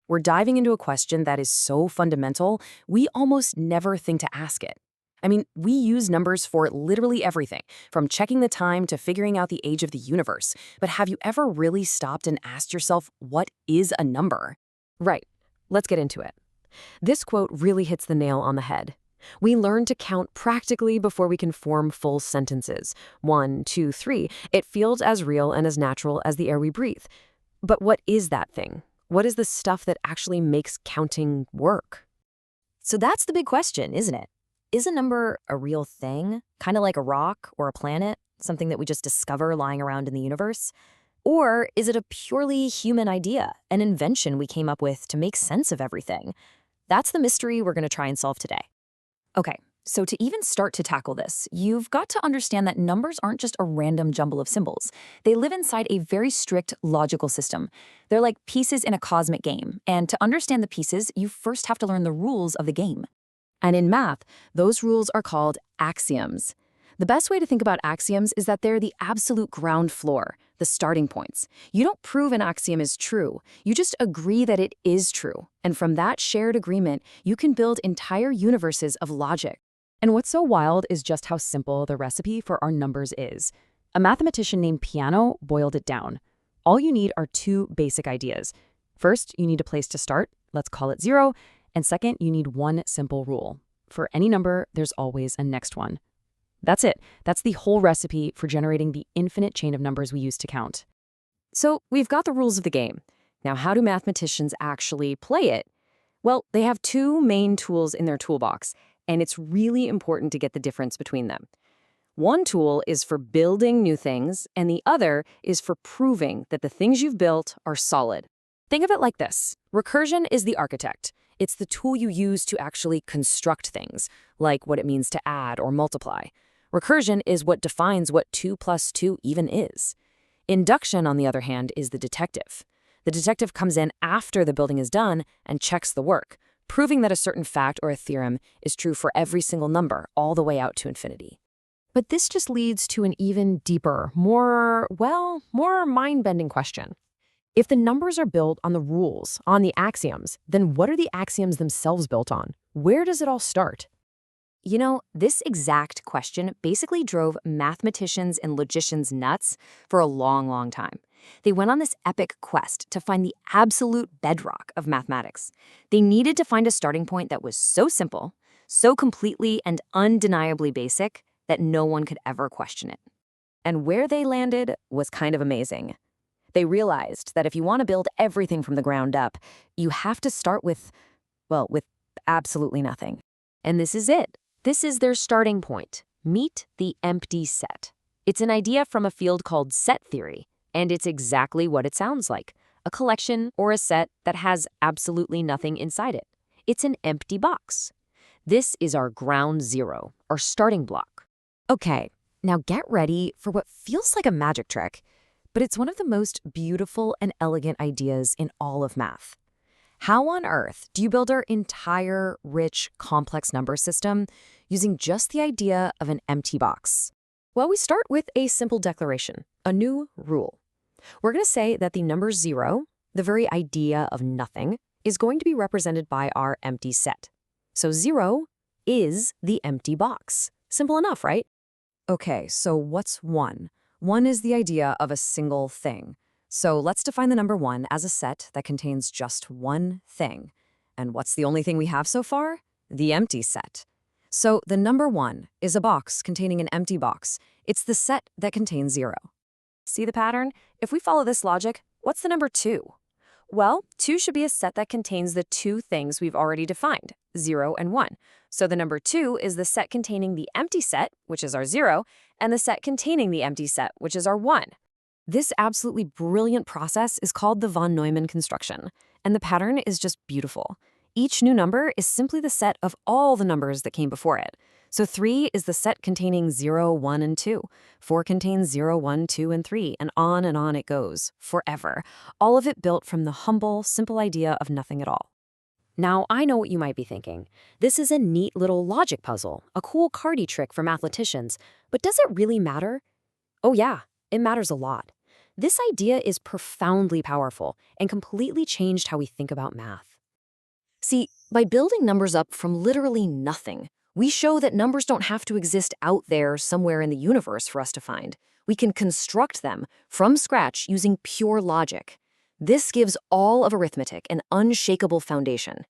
we're diving into a question that is so fundamental, we almost never think to ask it. I mean, we use numbers for literally everything, from checking the time to figuring out the age of the universe. But have you ever really stopped and asked yourself, what is a number? Right. Let's get into it. This quote really hits the nail on the head. We learn to count practically before we can form full sentences. 1, 2, 3. It feels as real and as natural as the air we breathe. But what is that thing? What is the stuff that actually makes counting work? So that's the big question, isn't it? Is a number a real thing, kind of like a rock or a planet, something that we just discover lying around in the universe? Or is it a purely human idea, an invention we came up with to make sense of everything? That's the mystery we're going to try and solve today. Okay, so to even start to tackle this, you've got to understand that numbers aren't just a random jumble of symbols. They live inside a very strict logical system. They're like pieces in a cosmic game, and to understand the pieces, you first have to learn the rules of the game. And in math, those rules are called axioms. The best way to think about axioms is that they're the absolute ground floor, the starting points. You don't prove an axiom is true. You just agree that it is true. And from that shared agreement, you can build entire universes of logic. And what's so wild is just how simple the recipe for our numbers is. A mathematician named Piano boiled it down. All you need are two basic ideas. First, you need a place to start. Let's call it 0. And second, you need one simple rule. For any number, there's always a next one. That's it. That's the whole recipe for generating the infinite chain of numbers we use to count. So we've got the rules of the game. Now, how do mathematicians actually play it? Well, they have two main tools in their toolbox, and it's really important to get the difference between them. One tool is for building new things, and the other is for proving that the things you've built are solid. Think of it like this. Recursion is the architect. It's the tool you use to actually construct things, like what it means to add or multiply. Recursion is what defines what 2 plus 2 even is. Induction, on the other hand, is the detective. The detective comes in after the building is done and checks the work, proving that a certain fact or a theorem is true for every single number, all the way out to infinity. But this just leads to an even deeper, more mind-bending question. If the numbers are built on the rules, on the axioms, then what are the axioms themselves built on? Where does it all start? You know, this exact question basically drove mathematicians and logicians nuts for a long, long time. They went on this epic quest to find the absolute bedrock of mathematics. They needed to find a starting point that was so simple, so completely and undeniably basic, that no one could ever question it. And where they landed was kind of amazing. They realized that if you want to build everything from the ground up, you have to start with absolutely nothing. And this is it. This is their starting point. Meet the empty set. It's an idea from a field called set theory, and it's exactly what it sounds like, a collection or a set that has absolutely nothing inside it. It's an empty box. This is our ground zero, our starting block. Okay, now get ready for what feels like a magic trick, but it's one of the most beautiful and elegant ideas in all of math. How on earth do you build our entire, rich, complex number system using just the idea of an empty box? Well, we start with a simple declaration, a new rule. We're going to say that the number 0, the very idea of nothing, is going to be represented by our empty set. So 0 is the empty box. Simple enough, right? Okay, so what's 1? 1 is the idea of a single thing. So let's define the number 1 as a set that contains just one thing. And what's the only thing we have so far? The empty set. So the number 1 is a box containing an empty box. It's the set that contains 0. See the pattern? If we follow this logic, what's the number 2? Well, 2 should be a set that contains the two things we've already defined, 0 and 1. So the number 2 is the set containing the empty set, which is our 0, and the set containing the empty set, which is our 1. This absolutely brilliant process is called the von Neumann construction, and the pattern is just beautiful. Each new number is simply the set of all the numbers that came before it. So 3 is the set containing 0, 1, and 2. 4 contains 0, 1, 2, and 3, and on it goes, forever. All of it built from the humble, simple idea of nothing at all. Now, I know what you might be thinking. This is a neat little logic puzzle, a cool cardie trick for mathematicians, but does it really matter? Oh yeah, it matters a lot. This idea is profoundly powerful and completely changed how we think about math. See, by building numbers up from literally nothing, we show that numbers don't have to exist out there somewhere in the universe for us to find. We can construct them from scratch using pure logic. This gives all of arithmetic an unshakable foundation.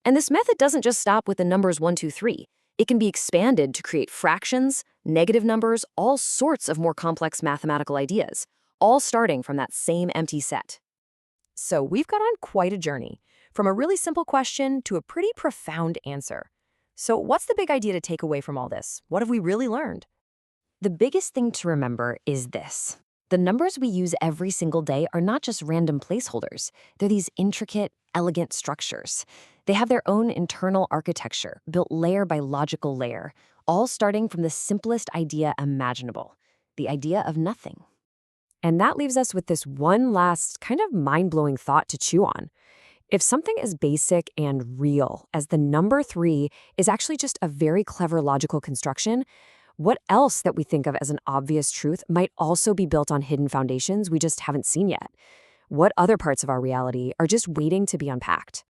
And this method doesn't just stop with the numbers 1, 2, 3. It can be expanded to create fractions, negative numbers, all sorts of more complex mathematical ideas, all starting from that same empty set. So we've got on quite a journey, from a really simple question to a pretty profound answer. So what's the big idea to take away from all this? What have we really learned? The biggest thing to remember is this. The numbers we use every single day are not just random placeholders. They're these intricate, elegant structures. They have their own internal architecture, built layer by logical layer, all starting from the simplest idea imaginable, the idea of nothing. And that leaves us with this one last kind of mind-blowing thought to chew on. If something as basic and real as the number 3 is actually just a very clever logical construction, what else that we think of as an obvious truth might also be built on hidden foundations we just haven't seen yet? What other parts of our reality are just waiting to be unpacked?